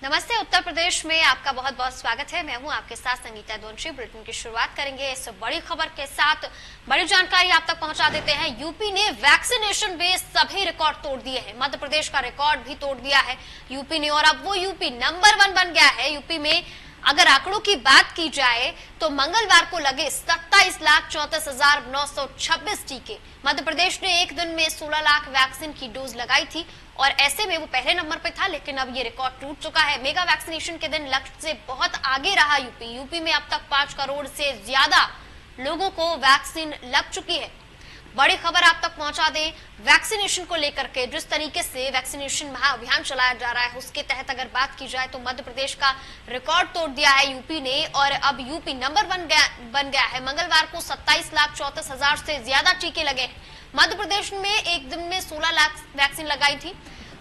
नमस्ते। उत्तर प्रदेश में आपका बहुत बहुत स्वागत है। मैं हूं आपके साथ संगीता दोनशी। बुलेटिन की शुरुआत करेंगे इस बड़ी खबर के साथ। बड़ी जानकारी आप तक पहुंचा देते हैं। यूपी ने वैक्सीनेशन में सभी रिकॉर्ड तोड़ दिए हैं। मध्य प्रदेश का रिकॉर्ड भी तोड़ दिया है यूपी ने, और अब वो यूपी नंबर 1 बन गया है। यूपी में अगर आंकड़ों की बात की जाए तो मंगलवार को लगे 27,34,926 टीके। मध्य प्रदेश ने एक दिन में 16 लाख वैक्सीन की डोज लगाई थी और ऐसे में वो पहले नंबर पे था, लेकिन अब ये रिकॉर्ड टूट चुका है। मेगा वैक्सीनेशन के दिन लक्ष्य से बहुत आगे रहा यूपी में अब तक 5 करोड़ से ज्यादा लोगों को वैक्सीन लग चुकी है। बड़ी खबर आप तक पहुंचा दें वैक्सीनेशन को लेकर के। जिस तरीके से वैक्सीनेशन महाअभियान चलाया जा रहा है उसके तहत अगर बात की जाए तो मध्य प्रदेश का रिकॉर्ड तोड़ दिया है यूपी ने, और अब यूपी नंबर बन गया है। मंगलवार को 27,34,000 से ज्यादा टीके लगे हैं। मध्य प्रदेश में एक दिन में 16 लाख वैक्सीन लगाई थी,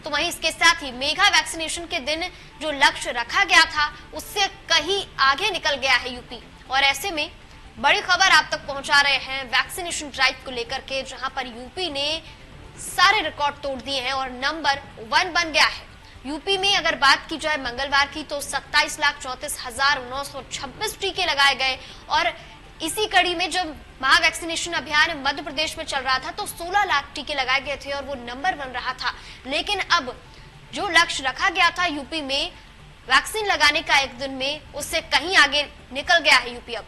तो वहीं इसके साथ ही मेगा वैक्सीनेशन के दिन जो लक्ष्य रखा गया था उससे कहीं आगे निकल गया है यूपी। और ऐसे में बड़ी खबर आप तक पहुंचा रहे हैं वैक्सीनेशन ड्राइव को लेकर के, जहां पर यूपी ने सारे रिकॉर्ड तोड़ दिए हैं और नंबर 1 बन गया है। यूपी में अगर बात की जाए मंगलवार की तो 27,34,926 टीके लगाए गए, और इसी कड़ी में जब महा वैक्सीनेशन अभियान मध्य प्रदेश में चल रहा था तो 16 लाख टीके लगाए गए थे और वो नंबर बन रहा था। लेकिन अब जो लक्ष्य रखा गया था यूपी में वैक्सीन लगाने का एक दिन में, उससे कहीं आगे निकल गया है यूपी अब।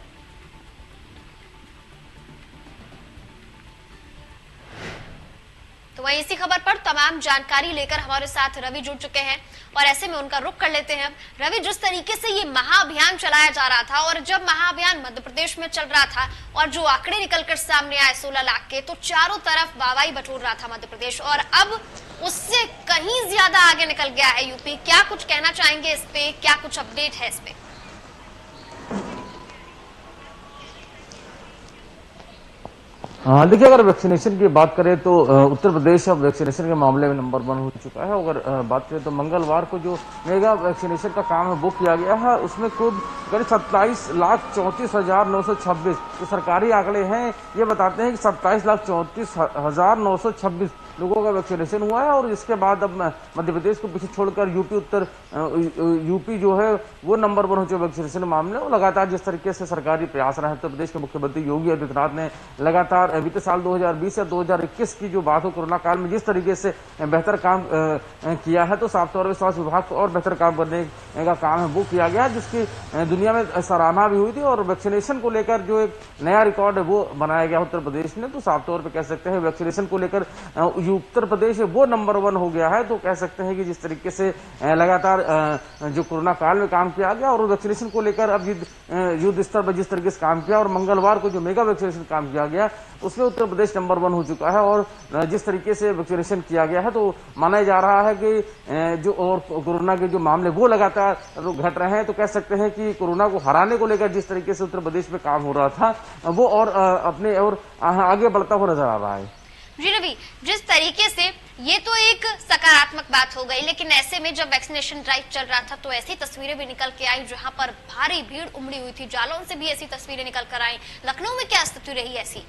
तो वहीं इसी खबर पर तमाम जानकारी लेकर हमारे साथ रवि जुड़ चुके हैं और ऐसे में उनका रुख कर लेते हैं। रवि, जिस तरीके से ये महाअभियान चलाया जा रहा था और जब महाअभियान मध्य प्रदेश में चल रहा था और जो आंकड़े निकलकर सामने आए 16 लाख के, तो चारों तरफ वाहवाही बटोर रहा था मध्य प्रदेश, और अब उससे कहीं ज्यादा आगे निकल गया है यूपी। क्या कुछ कहना चाहेंगे इस पे, क्या कुछ अपडेट है इस पे? हाँ, देखिए, अगर वैक्सीनेशन की बात करें तो उत्तर प्रदेश अब वैक्सीनेशन के मामले में नंबर 1 हो चुका है। अगर बात करें तो मंगलवार को जो मेगा वैक्सीनेशन का काम है वो किया गया है, उसमें खुद करीब 27,34,926 जो सरकारी आंकड़े हैं ये बताते हैं कि 27,34,926 लोगों का वैक्सीनेशन हुआ है। और इसके बाद अब मध्य प्रदेश को पीछे छोड़कर यूपी जो है वो नंबर 1 हो चुका वैक्सीनेशन मामले। और लगातार जिस तरीके से सरकारी प्रयास रहे, उत्तर प्रदेश के मुख्यमंत्री योगी आदित्यनाथ ने लगातार बीते साल 2020 या 2021 की जो बात हो, कोरोना काल में जिस तरीके से बेहतर काम किया है, तो साफ तौर पर स्वास्थ्य विभाग को और बेहतर काम करने का काम है वो किया गया, जिसकी दुनिया में सराहना भी हुई थी। और वैक्सीनेशन को लेकर जो एक नया रिकॉर्ड है वो बनाया गया उत्तर प्रदेश ने, तो साफ तौर पर कह सकते हैं वैक्सीनेशन को लेकर उत्तर प्रदेश वो नंबर 1 हो गया है। तो कह सकते हैं कि जिस तरीके से लगातार जो कोरोना काल में काम किया गया और वैक्सीनेशन को लेकर अब युद्ध स्तर पर जिस तरीके से काम किया, और मंगलवार को जो मेगा वैक्सीनेशन काम किया गया उसमें उत्तर प्रदेश नंबर 1 हो चुका है। और जिस तरीके से वैक्सीनेशन किया गया है तो माना जा रहा है कि जो और कोरोना के जो मामले वो लगातार घट रहे हैं, तो कह सकते हैं कि कोरोना को हराने को लेकर जिस तरीके से उत्तर प्रदेश में काम हो रहा था वो और अपने और आगे बढ़ता हुआ नजर आ रहा है। जी रवि, जिस तरीके से ये तो एक सकारात्मक बात हो गई, लेकिन ऐसे में जब वैक्सीनेशन ड्राइव चल रहा था तो ऐसी तस्वीरें भी निकल के आई जहां पर भारी भीड़ उमड़ी हुई थी। जालौन से भी ऐसी तस्वीरें निकल कर आई। लखनऊ में क्या स्थिति रही ऐसी?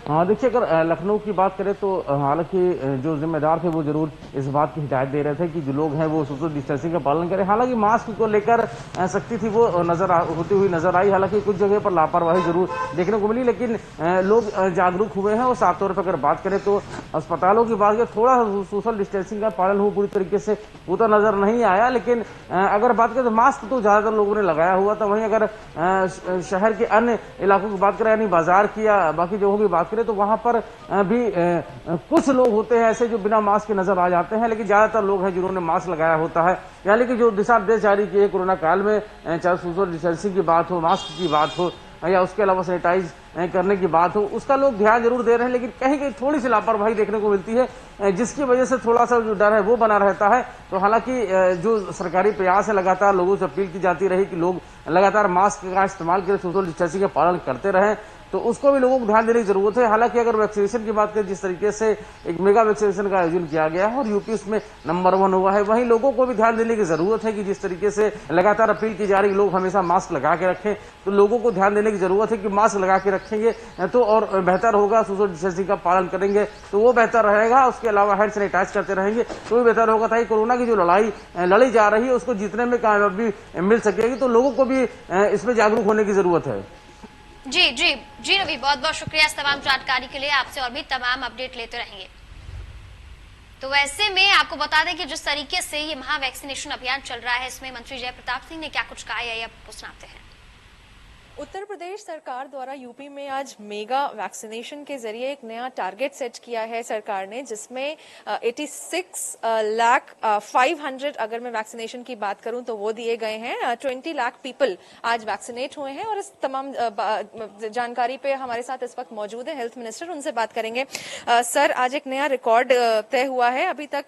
हाँ, देखिए, अगर लखनऊ की बात करें तो हालांकि जो जिम्मेदार थे वो जरूर इस बात की हिदायत दे रहे थे कि जो लोग हैं वो सोशल डिस्टेंसिंग का पालन करें। हालांकि मास्क को लेकर सख्ती थी वो होती हुई नजर आई। हालांकि कुछ जगह पर लापरवाही जरूर देखने को मिली, लेकिन लोग जागरूक हुए हैं। और साफ तौर पर अगर बात करें तो अस्पतालों की बात करें, थोड़ा सोशल डिस्टेंसिंग का पालन हो पूरी तरीके से वो तो नजर नहीं आया। लेकिन अगर बात करें तो मास्क तो ज्यादातर लोगों ने लगाया हुआ था। वहीं अगर शहर के अन्य इलाकों की बात करें, यानी बाजार की या बाकी जगहों की बात करें, तो वहां पर भी कुछ लोग होते हैं ऐसे जो बिना मास्क के नजर आ जाते हैं, लेकिन ज्यादातर लोग हैं जिन्होंने मास्क लगाया होता है। यानी कि जो दिशा निर्देश जारी किए कोरोना काल में, चाहे सोशल डिस्टेंसिंग की बात हो, मास्क की बात हो या उसके अलावा सैनिटाइज करने की बात हो, उसका लोग ध्यान जरूर दे रहे हैं। लेकिन कहीं कहीं थोड़ी सी लापरवाही देखने को मिलती है, जिसकी वजह से थोड़ा सा जो डर है वो बना रहता है। तो हालांकि जो सरकारी प्रयास है, लगातार लोगों से अपील की जाती रही कि लोग लगातार मास्क का इस्तेमाल करें, सोशल डिस्टेंसिंग का पालन करते रहें। तो उसको भी लोगों को ध्यान देने की जरूरत है। हालांकि अगर वैक्सीनेशन की बात करें, जिस तरीके से एक मेगा वैक्सीनेशन का आयोजन किया गया है और यूपी उसमें नंबर 1 हुआ है, वहीं लोगों को भी ध्यान देने की जरूरत है कि जिस तरीके से लगातार अपील की जा रही है लोग हमेशा मास्क लगा के रखें, तो लोगों को ध्यान देने की जरूरत है कि मास्क लगा के रखेंगे तो और बेहतर होगा। सोशल डिस्टेंसिंग का पालन करेंगे तो वो बेहतर रहेगा। उसके अलावा हैंड सैनिटाइज करते रहेंगे तो भी बेहतर होगा, ताकि कोरोना की जो लड़ाई लड़ी जा रही है उसको जीतने में कामयाबी मिल सकेगी। तो लोगों को भी इसमें जागरूक होने की जरूरत है। जी जी जी रवि, बहुत बहुत शुक्रिया इस तमाम जानकारी के लिए। आपसे और भी तमाम अपडेट लेते रहेंगे। तो वैसे में आपको बता दें कि जिस तरीके से ये महा वैक्सीनेशन अभियान चल रहा है, इसमें मंत्री जय प्रताप सिंह ने क्या कुछ कहा है, अब सुनाते हैं। उत्तर प्रदेश सरकार द्वारा यूपी में आज मेगा वैक्सीनेशन के जरिए एक नया टारगेट सेट किया है सरकार ने, जिसमें 86,500,000 अगर मैं वैक्सीनेशन की बात करूं तो वो दिए गए हैं। 20 लाख पीपल आज वैक्सीनेट हुए हैं और इस तमाम जानकारी पे हमारे साथ इस वक्त मौजूद है हेल्थ मिनिस्टर, उनसे बात करेंगे। सर, आज एक नया रिकॉर्ड तय हुआ है। अभी तक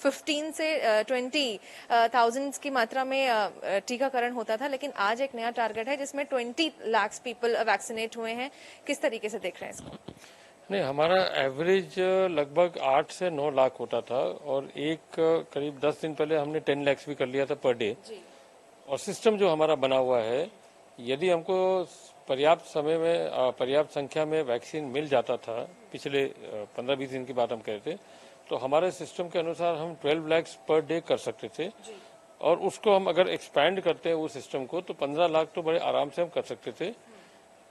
15 से 20,000 की मात्रा में टीकाकरण होता था, लेकिन आज एक नया टारगेट है जिसमें 20 लाख पीपल वैक्सीनेट हुए हैं। किस तरीके से देख रहे हैं इसको? नहीं, हमारा एवरेज लगभग 8 से 9 लाख होता था और करीब 10 दिन पहले हमने 10 लाख भी कर लिया था पर डे। और सिस्टम जो हमारा बना हुआ है, यदि हमको पर्याप्त समय में पर्याप्त संख्या में वैक्सीन मिल जाता था, पिछले 15-20 दिन की बात हम कहते थे, तो हमारे सिस्टम के अनुसार हम 12 लाख पर डे कर सकते थे। और उसको हम अगर एक्सपैंड करते हैं वो सिस्टम को, तो 15 लाख तो बड़े आराम से हम कर सकते थे।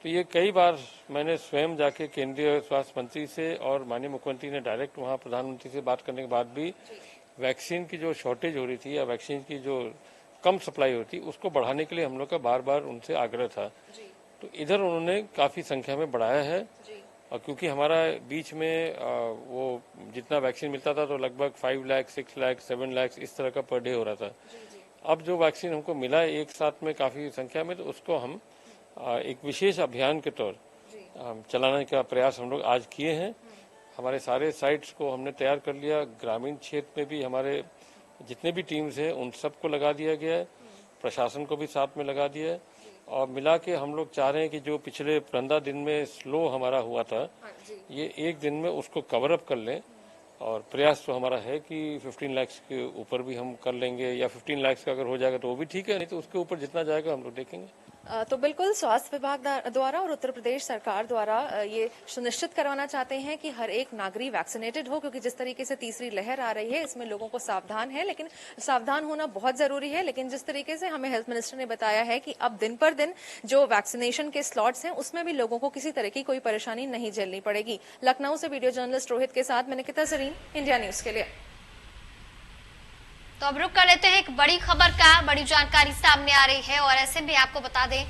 तो ये कई बार मैंने स्वयं जाके केंद्रीय स्वास्थ्य मंत्री से और माननीय मुख्यमंत्री ने डायरेक्ट वहाँ प्रधानमंत्री से बात करने के बाद भी वैक्सीन की जो शॉर्टेज हो रही थी या वैक्सीन की जो कम सप्लाई होती, उसको बढ़ाने के लिए हम लोग का बार बार उनसे आग्रह था। तो इधर उन्होंने काफ़ी संख्या में बढ़ाया है। और क्योंकि हमारा बीच में वो जितना वैक्सीन मिलता था तो लगभग 5 लाख, 6 लाख, 7 लाख इस तरह का पर डे हो रहा था। अब जो वैक्सीन हमको मिला एक साथ में काफ़ी संख्या में, तो उसको हम एक विशेष अभियान के तौर चलाने का प्रयास हम लोग आज किए हैं। हमारे सारे साइट्स को हमने तैयार कर लिया। ग्रामीण क्षेत्र में भी हमारे जितने भी टीम्स हैं उन सबको लगा दिया गया है, प्रशासन को भी साथ में लगा दिया है। और मिला के हम लोग चाह रहे हैं कि जो पिछले 15 दिन में स्लो हमारा हुआ था, ये एक दिन में उसको कवर अप कर लें। और प्रयास तो हमारा है कि 15 लाख के ऊपर भी हम कर लेंगे, या 15 लाख का अगर हो जाएगा तो वो भी ठीक है, नहीं तो उसके ऊपर जितना जाएगा हम लोग देखेंगे। तो बिल्कुल स्वास्थ्य विभाग द्वारा और उत्तर प्रदेश सरकार द्वारा ये सुनिश्चित करवाना चाहते हैं कि हर एक नागरिक वैक्सीनेटेड हो, क्योंकि जिस तरीके से तीसरी लहर आ रही है इसमें लोगों को सावधान है, लेकिन सावधान होना बहुत जरूरी है। लेकिन जिस तरीके से हमें हेल्थ मिनिस्टर ने बताया है कि अब दिन पर दिन जो वैक्सीनेशन के स्लॉट्स हैं उसमें भी लोगों को किसी तरह की कोई परेशानी नहीं झेलनी पड़ेगी। लखनऊ से वीडियो जर्नलिस्ट रोहित के साथ मैं निकिता सरीन, इंडिया न्यूज के लिए। तो अब रुक कर लेते हैं एक बड़ी खबर का। बड़ी जानकारी सामने आ रही है और ऐसे में आपको बता दें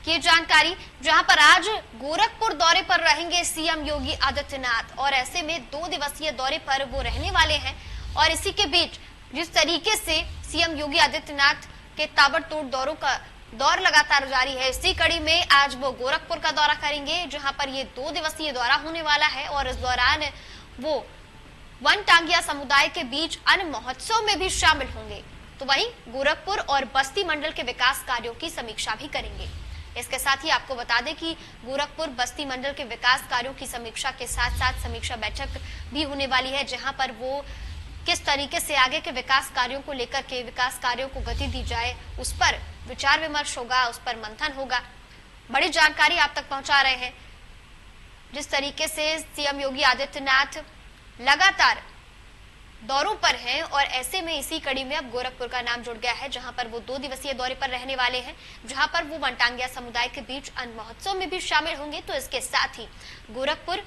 कि ये जानकारी, जहां पर आज गोरखपुर दौरे पर रहेंगे सीएम योगी आदित्यनाथ, और ऐसे में 2 दिवसीय दौरे पर वो रहने वाले हैं। और इसी के बीच जिस तरीके से सीएम योगी आदित्यनाथ के ताबड़तोड़ दौर लगातार जारी है, इसी कड़ी में आज वो गोरखपुर का दौरा करेंगे, जहां पर ये 2 दिवसीय दौरा होने वाला है। और इस दौरान वो वन टांगिया समुदाय के बीच अन्न महोत्सव में भी शामिल होंगे। तो वहीं गोरखपुर और बस्ती मंडल के विकास कार्यों की समीक्षा भी करेंगे। इसके साथ ही आपको बता दें कि गोरखपुर बस्ती मंडल के विकास कार्यों की समीक्षा के साथ साथ समीक्षा बैठक भी होने वाली है, जहां पर वो किस तरीके से आगे के विकास कार्यों को लेकर के विकास कार्यों को गति दी जाए, उस पर विचार विमर्श होगा, उस पर मंथन होगा। बड़ी जानकारी आप तक पहुंचा रहे हैं। जिस तरीके से सीएम योगी आदित्यनाथ लगातार दौरों पर हैं और ऐसे में इसी कड़ी में अब गोरखपुर का नाम जुड़ गया है, जहां पर वो 2 दिवसीय दौरे पर रहने वाले हैं, जहां पर वो वनटांगिया समुदाय के बीच अन्न महोत्सव में भी शामिल होंगे। तो इसके साथ ही गोरखपुर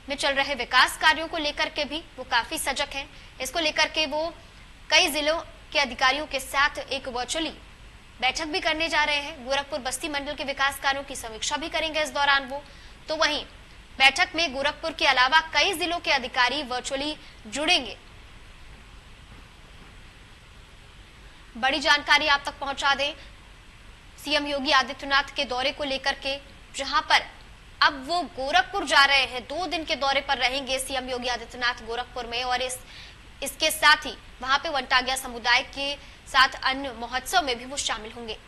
में चल रहे विकास कार्यों को लेकर के भी वो काफी सजग हैं। इसको लेकर के वो कई जिलों के अधिकारियों के साथ एक वर्चुअली बैठक भी करने जा रहे हैं। गोरखपुर बस्ती मंडल के विकास कार्यों की समीक्षा भी करेंगे इस दौरान वो। तो वहीं बैठक में गोरखपुर के अलावा कई जिलों के अधिकारी वर्चुअली जुड़ेंगे। बड़ी जानकारी आप तक पहुंचा दें सीएम योगी आदित्यनाथ के दौरे को लेकर के, जहां पर अब वो गोरखपुर जा रहे हैं। 2 दिन के दौरे पर रहेंगे सीएम योगी आदित्यनाथ गोरखपुर में, और इसके साथ ही वहां पे वनटांगिया समुदाय के साथ अन्न महोत्सव में भी वो शामिल होंगे।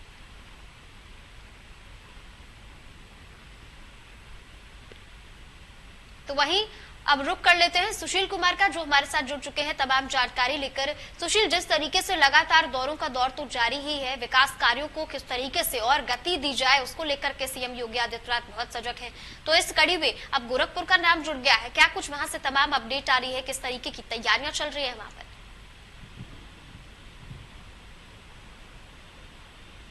तो वहीं अब रुक कर लेते हैं सुशील कुमार का, जो हमारे साथ जुड़ चुके हैं तमाम जानकारी लेकर। सुशील, जिस तरीके से लगातार दौरों का दौर तो जारी ही है, विकास कार्यों को किस तरीके से और गति दी जाए उसको लेकर के सीएम योगी आदित्यनाथ बहुत सजग हैं। तो इस कड़ी में अब गोरखपुर का नाम जुड़ गया है, क्या कुछ वहां से तमाम अपडेट आ रही है, किस तरीके की तैयारियां चल रही है वहां पर?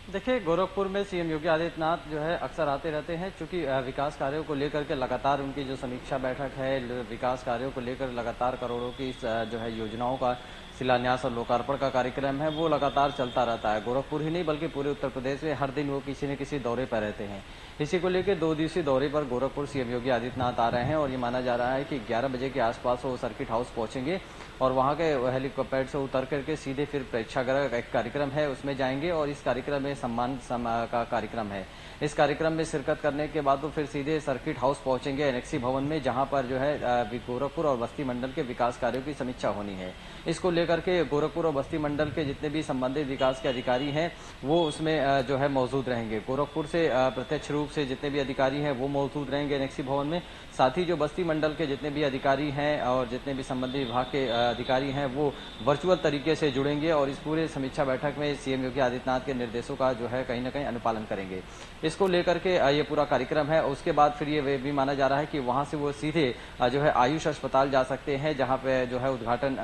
देखिए, गोरखपुर में सीएम योगी आदित्यनाथ जो है अक्सर आते रहते हैं, क्योंकि विकास कार्यों को लेकर के लगातार उनकी जो समीक्षा बैठक है, विकास कार्यों को लेकर लगातार करोड़ों की जो है योजनाओं का शिलान्यास और लोकार्पण का कार्यक्रम है वो लगातार चलता रहता है। गोरखपुर ही नहीं बल्कि पूरे उत्तर प्रदेश में हर दिन वो किसी न किसी दौरे पर रहते हैं। इसी को लेकर 2 दिवसीय दौरे पर गोरखपुर सीएम योगी आदित्यनाथ आ रहे हैं और ये माना जा रहा है कि 11 बजे के आसपास वो सर्किट हाउस पहुंचेंगे और वहां के हेलीकॉप्टर से उतर करके सीधे फिर प्रेक्षागृह का एक कार्यक्रम है उसमें जाएंगे और इस कार्यक्रम में सम्मान का कार्यक्रम है। इस कार्यक्रम में शिरकत करने के बाद वो फिर सीधे सर्किट हाउस पहुंचेंगे एनेक्सी भवन में, जहां पर जो है गोरखपुर और बस्ती मंडल के विकास कार्यों की समीक्षा होनी है। इसको लेकर के गोरखपुर और बस्ती मंडल के जितने भी संबंधित विकास के अधिकारी हैं वो उसमें जो है मौजूद रहेंगे। गोरखपुर से प्रत्यक्ष रूप से जितने भी अधिकारी हैं वो मौजूद रहेंगे एनेक्सी भवन में। साथ ही जो बस्ती मंडल के जितने भी अधिकारी हैं और जितने भी संबंधित विभाग के अधिकारी हैं वो वर्चुअल तरीके से जुड़ेंगे और इस पूरे समीक्षा बैठक में सीएम योगी आदित्यनाथ के निर्देशों का जो है कहीं न कहीं अनुपालन करेंगे। इसको लेकर के ये पूरा कार्यक्रम है। उसके बाद फिर ये भी माना जा रहा है कि वहां से वो सीधे जो है आयुष अस्पताल जा सकते हैं, जहां पे जो है उद्घाटन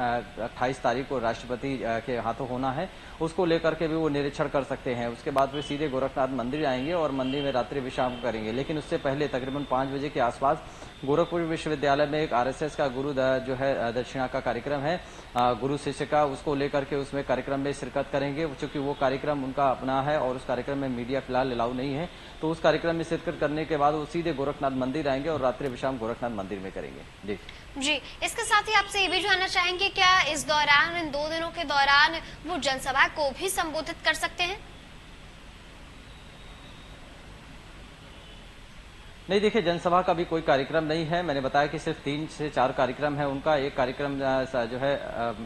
28 तारीख को राष्ट्रपति के हाथों होना है, उसको लेकर के भी वो निरीक्षण कर सकते हैं। उसके बाद फिर सीधे गोरखनाथ मंदिर आएंगे और मंदिर में रात्रि विश्राम करेंगे। लेकिन उससे पहले तकरीबन 5 बजे के आसपास गोरखपुर विश्वविद्यालय में एक आरएसएस का गुरु जो है दक्षिणा का कार्यक्रम है, गुरु शिष्य का, उसको लेकर के उसमें कार्यक्रम में शिरकत करेंगे। चूंकि वो कार्यक्रम उनका अपना है और उस कार्यक्रम में मीडिया फिलहाल अलाउ नहीं है, तो उस कार्यक्रम में शिरकत करने के बाद वो सीधे गोरखनाथ मंदिर आएंगे और रात्रि विश्राम गोरखनाथ मंदिर में करेंगे। जी, इसके साथ ही आपसे ये भी जानना चाहेंगे, क्या इस दौरान, इन 2 दिनों के दौरान वो जनसभा को भी संबोधित कर सकते हैं? नहीं, देखिए, जनसभा का भी कोई कार्यक्रम नहीं है। मैंने बताया कि सिर्फ 3 से 4 कार्यक्रम है उनका। एक कार्यक्रम जो है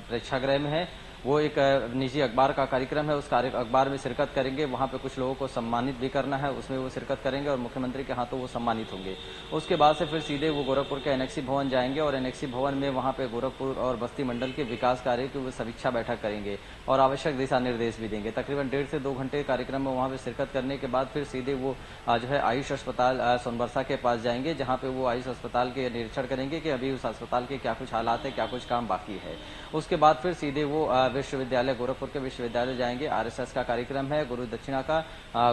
प्रेक्षागृह में है, वो एक निजी अखबार का कार्यक्रम है। उस अखबार में शिरकत करेंगे, वहां पे कुछ लोगों को सम्मानित भी करना है, उसमें वो शिरकत करेंगे और मुख्यमंत्री के हाथों वो सम्मानित होंगे। उसके बाद से फिर सीधे वो गोरखपुर के एनेक्सी भवन जाएंगे और एनेक्सी भवन में वहां पे गोरखपुर और बस्ती मंडल के विकास कार्य की वो समीक्षा बैठक करेंगे और आवश्यक दिशा निर्देश भी देंगे। तकरीबन 1.5 से 2 घंटे कार्यक्रम में वहां पे शिरकत करने के बाद फिर सीधे वो जो है आयुष अस्पताल सोनबरसा के पास जाएंगे, जहां पे वो आयुष अस्पताल के निरीक्षण करेंगे कि अभी उस अस्पताल के क्या कुछ हालात है, क्या कुछ काम बाकी है। उसके बाद फिर सीधे वो विश्वविद्यालय, गोरखपुर के विश्वविद्यालय जाएंगे। आरएसएस का कार्यक्रम है, गुरु दक्षिणा का,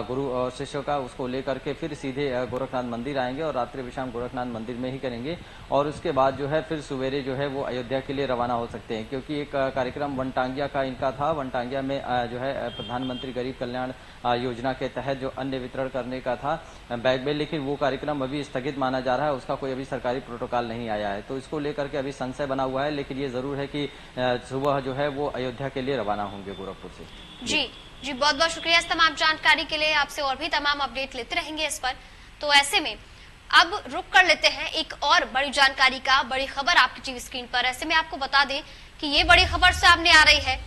गुरु और शिष्यों का, उसको लेकर के फिर सीधे गोरखनाथ मंदिर आएंगे और रात्रि विश्राम गोरखनाथ मंदिर में ही करेंगे। और उसके बाद जो है फिर सवेरे जो है वो अयोध्या के लिए रवाना हो सकते हैं, क्योंकि एक कार्यक्रम वनटांगिया का इनका था। वनटांगिया में जो है प्रधानमंत्री गरीब कल्याण योजना के तहत जो अन्न वितरण करने का था बैग में, लेकिन वो कार्यक्रम अभी स्थगित माना जा रहा है, उसका कोई अभी सरकारी प्रोटोकॉल नहीं आया है। तो इसको लेकर के अभी संशय बना हुआ है, लेकिन ये जरूर है कि सुबह जो है वो अयोध्या के लिए रवाना होंगे गोरखपुर से। जी, बहुत बहुत शुक्रिया इस तमाम जानकारी के लिए। आपसे और भी तमाम अपडेट लेते रहेंगे इस पर। तो ऐसे में अब रुक कर लेते हैं एक और बड़ी जानकारी का, बड़ी खबर आपकी टीवी स्क्रीन पर। ऐसे में आपको बता दें कि ये बड़ी खबर सामने आ रही है,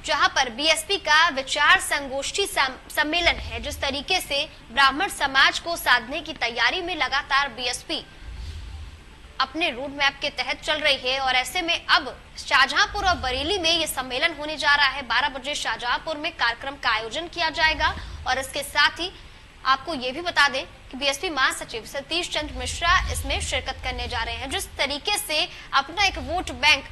जहां पर बीएसपी का विचार संगोष्ठी सम्मेलन है। जिस तरीके से ब्राह्मण समाज को साधने की तैयारी में लगातार बीएसपी अपने रोड मैप के तहत चल रही है और ऐसे में अब शाहजहांपुर और बरेली में ये सम्मेलन होने जा रहा है। 12 बजे शाहजहांपुर में कार्यक्रम का आयोजन किया जाएगा और इसके साथ ही आपको ये भी बता दें कि बीएसपी महासचिव सतीश चंद्र मिश्रा इसमें शिरकत करने जा रहे हैं। जिस तरीके से अपना एक वोट बैंक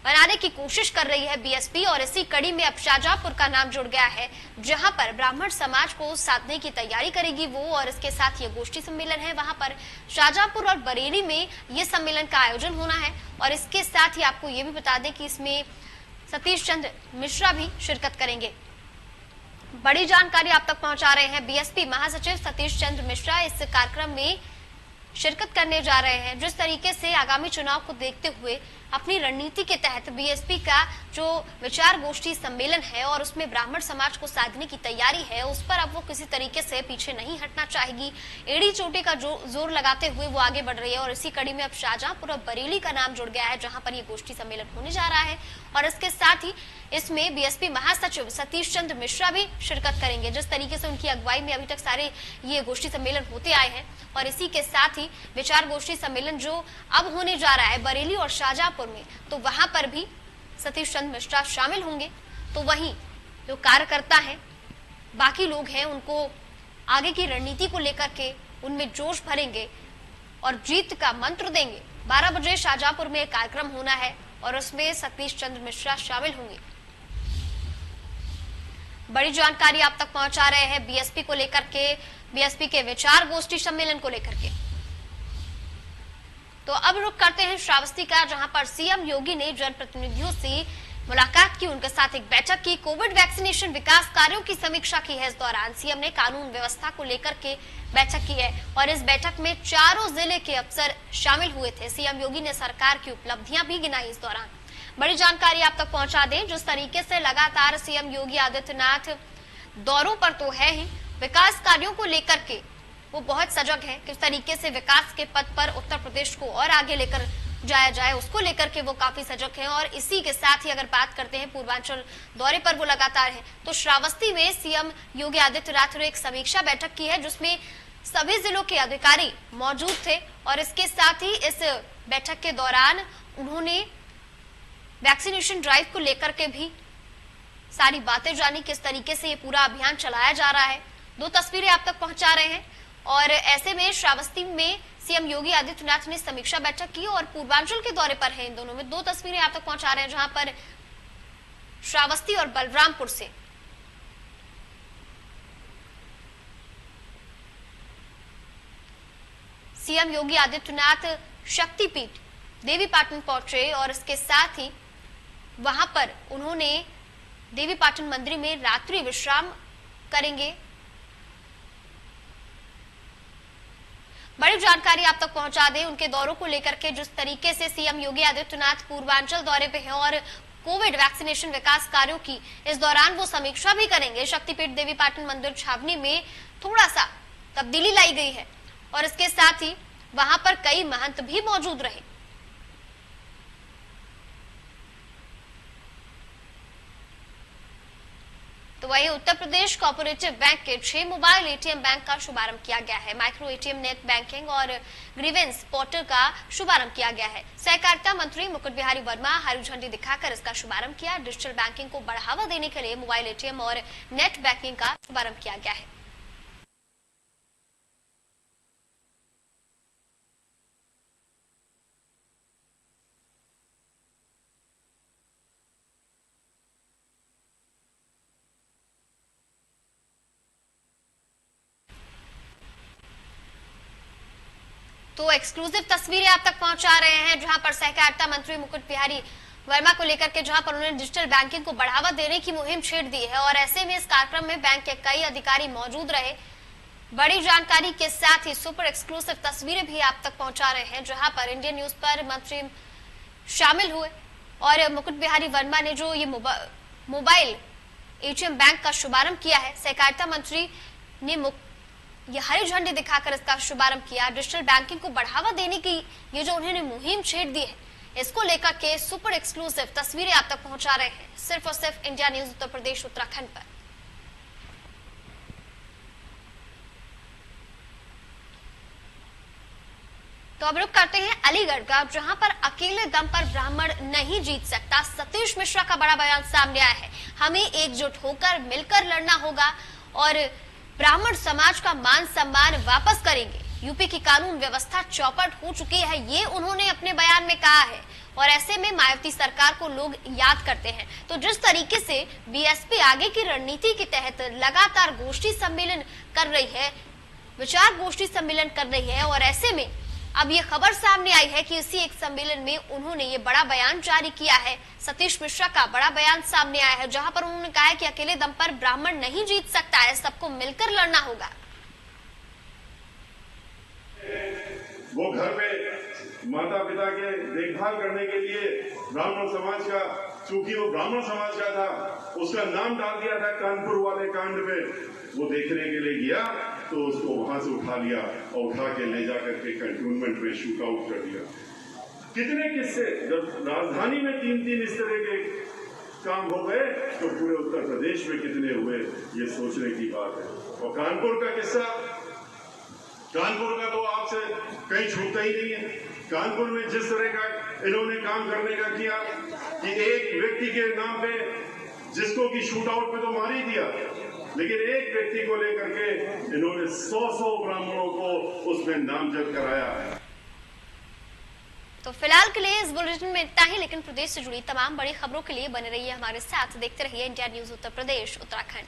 बनाने की कोशिश कर रही है बीएसपी, और इसी कड़ी में अब शाहजहांपुर का नाम जुड़ गया है, जहां पर ब्राह्मण समाज को साधने की तैयारी करेगी वो। और इसके साथ ये गोष्ठी सम्मेलन है, वहां पर शाहजहांपुर और बरेली में ये सम्मेलन का आयोजन होना है। और इसके साथ ही आपको ये भी बता दें कि इसमें सतीश चंद्र मिश्रा भी शिरकत करेंगे। बड़ी जानकारी आप तक पहुंचा रहे हैं बीएसपी महासचिव सतीश चंद्र मिश्रा इस कार्यक्रम में शिरकत करने जा रहे हैं। जिस तरीके से आगामी चुनाव को देखते हुए अपनी रणनीति के तहत बीएसपी का जो विचार गोष्ठी सम्मेलन है और उसमें ब्राह्मण समाज को साधने की तैयारी है, उस पर अब वो किसी तरीके से पीछे नहीं हटना चाहेगी। एड़ी चोटी का जोर लगाते हुए वो आगे बढ़ रही है और इसी कड़ी में अब शाहजहांपुर और बरेली का नाम जुड़ गया है, जहां पर ये गोष्ठी सम्मेलन होने जा रहा है। और इसके साथ ही इसमें बीएसपी महासचिव सतीश चंद्र मिश्रा भी शिरकत करेंगे। जिस तरीके से उनकी अगुवाई में अभी तक सारे ये गोष्ठी सम्मेलन होते आए हैं, और इसी के साथ ही विचार गोष्ठी सम्मेलन जो अब होने जा रहा है बरेली और शाहजहांपुर में, तो वहां पर भी सतीश चंद्र मिश्रा शामिल होंगे। तो वहीं जो कार्यकर्ता हैं, बाकी लोग हैं, उनको आगे की रणनीति को लेकर के उनमें जोश भरेंगे और जीत का मंत्र देंगे। 12 बजे शाहजहांपुर में एक कार्यक्रम होना है और उसमें सतीश चंद्र मिश्रा शामिल होंगे। बड़ी जानकारी आप तक पहुंचा रहे हैं बीएसपी को लेकर के, बीएसपी के विचार गोष्ठी सम्मेलन को लेकर के। तो अब रुक करते हैं श्रावस्ती का, जहां पर सीएम योगी ने जनप्रतिनिधियों से मुलाकात की, उनके साथ एक बैठक की, कोविड वैक्सीनेशन विकास कार्यों की समीक्षा की है। इस दौरान सीएम ने कानून व्यवस्था को लेकर के बैठक की है और इस बैठक में चारों जिले के अफसर शामिल हुए थे। सीएम योगी ने सरकार की उपलब्धियां भी गिनाई। इस दौरान बड़ी जानकारी आप तक पहुंचा दें, जिस तरीके से लगातार सीएम योगी आदित्यनाथ दौरों पर तो है ही, विकास कार्यों को लेकर के वो बहुत सजग है। किस तरीके से विकास के पथ पर उत्तर प्रदेश को और आगे लेकर जाया जाए, उसको लेकर के वो काफी सजग हैं। और इसी के साथ ही अगर बात करते हैं पूर्वांचल दौरे पर वो लगातार है, तो श्रावस्ती में सीएम योगी आदित्यनाथ ने एक समीक्षा बैठक की है, जिसमें सभी जिलों के अधिकारी मौजूद थे। और इसके साथ ही इस बैठक के दौरान उन्होंने वैक्सीनेशन ड्राइव को लेकर के भी सारी बातें जानी, किस तरीके से ये पूरा अभियान चलाया जा रहा है। 2 तस्वीरें आप तक पहुंचा रहे हैं और ऐसे में श्रावस्ती में सीएम योगी आदित्यनाथ ने समीक्षा बैठक की और पूर्वांचल के दौरे पर है। इन दोनों में 2 तस्वीरें आप तक पहुंचा रहे हैं, जहां पर श्रावस्ती और बलरामपुर से सीएम योगी आदित्यनाथ शक्तिपीठ देवीपाटन पहुंचे और इसके साथ ही वहां पर उन्होंने देवीपाटन मंदिर में रात्रि विश्राम करेंगे। बड़ी जानकारी आप तक पहुंचा दें उनके दौरों को लेकर के, जिस तरीके से सीएम योगी आदित्यनाथ पूर्वांचल दौरे पे हैं और कोविड वैक्सीनेशन विकास कार्यों की इस दौरान वो समीक्षा भी करेंगे। शक्तिपीठ देवीपाटन मंदिर छावनी में थोड़ा सा तब्दीली लाई गई है और इसके साथ ही वहां पर कई महंत भी मौजूद रहे। तो वही उत्तर प्रदेश कोऑपरेटिव बैंक के 6 मोबाइल एटीएम बैंक का शुभारंभ किया गया है। माइक्रो एटीएम, नेट बैंकिंग और ग्रीवेंस पोर्टल का शुभारंभ किया गया है। सहकारिता मंत्री मुकुट बिहारी वर्मा हरी झंडी दिखाकर इसका शुभारंभ किया। डिजिटल बैंकिंग को बढ़ावा देने के लिए मोबाइल एटीएम और नेट बैंकिंग का शुभारंभ किया गया है। तो एक्सक्लूसिव तस्वीरें आप तक पहुंचा रहे हैं, जहां पर सहकारिता मंत्री मुकुट बिहारी वर्मा को लेकर के, जहां पर उन्होंने डिजिटल बैंकिंग को बढ़ावा देने की मुहिम छेड़ दी है। और ऐसे में इस कार्यक्रम में बैंक के कई अधिकारी मौजूद रहे। बड़ी जानकारी के साथ ही सुपर एक्सक्लूसिव तस्वीरें भी आप तक पहुंचा रहे हैं, जहां पर इंडियन न्यूज पर मंत्री शामिल हुए और मुकुट बिहारी वर्मा ने जो ये मोबाइल एटीएम बैंक का शुभारंभ किया है, सहकारिता मंत्री ने ये हरी झंडी दिखाकर इसका शुभारंभ किया। डिजिटल बैंकिंग को बढ़ावा देने की ये जो उन्होंने मुहिम छेड़ दी है, इसको लेकर के सुपर एक्सक्लूसिव तस्वीरें आप तक पहुंचा रहे हैं, सिर्फ और सिर्फ इंडिया न्यूज उत्तर प्रदेश उत्तराखंड पर। तो अब रुक करते हैं अलीगढ़ का, जहां पर अकेले दम पर ब्राह्मण नहीं जीत सकता। सतीश मिश्रा का बड़ा बयान सामने आया है। हमें एकजुट होकर मिलकर लड़ना होगा और ब्राह्मण समाज का मान सम्मान वापस करेंगे। यूपी की कानून व्यवस्था चौपट हो चुकी है, ये उन्होंने अपने बयान में कहा है। और ऐसे में मायावती सरकार को लोग याद करते हैं। तो जिस तरीके से बीएसपी आगे की रणनीति के तहत लगातार गोष्ठी सम्मेलन कर रही है, विचार गोष्ठी सम्मेलन कर रही है, और ऐसे में अब ये खबर सामने आई है कि इसी एक सम्मेलन में उन्होंने ये बड़ा बयान जारी किया है। सतीश मिश्रा का बड़ा बयान सामने आया है, जहां पर उन्होंने कहा है कि अकेले दम पर ब्राह्मण नहीं जीत सकता है, सबको मिलकर लड़ना होगा। वो घर में माता पिता के देखभाल करने के लिए ब्राह्मण समाज का, चूंकि वो ब्राह्मण समाज का था, उसका नाम डाल दिया था कानपुर वाले कांड में। वो देखने के लिए गया तो उसको वहां से उठा लिया और उठा के ले जाकर के कंटोनमेंट में शूट आउट कर दिया। कितने किस्से, जब राजधानी में 3-3 इस तरह के काम हो गए तो पूरे उत्तर प्रदेश में कितने हुए, ये सोचने की बात है। और कानपुर का किस्सा, कानपुर का तो आपसे कहीं छूटता ही नहीं है। कानपुर में जिस तरह का इन्होंने काम करने का किया कि एक व्यक्ति के नाम पे, जिसको कि शूट आउट में तो मार ही दिया, लेकिन एक व्यक्ति को लेकर के इन्होंने 100 ब्राह्मणों को उसमें नामजद कराया। तो फिलहाल के लिए इस बुलेटिन में इतना ही, लेकिन प्रदेश से जुड़ी तमाम बड़ी खबरों के लिए बने रहिए हमारे साथ। देखते रहिए इंडिया न्यूज उत्तर प्रदेश उत्तराखंड।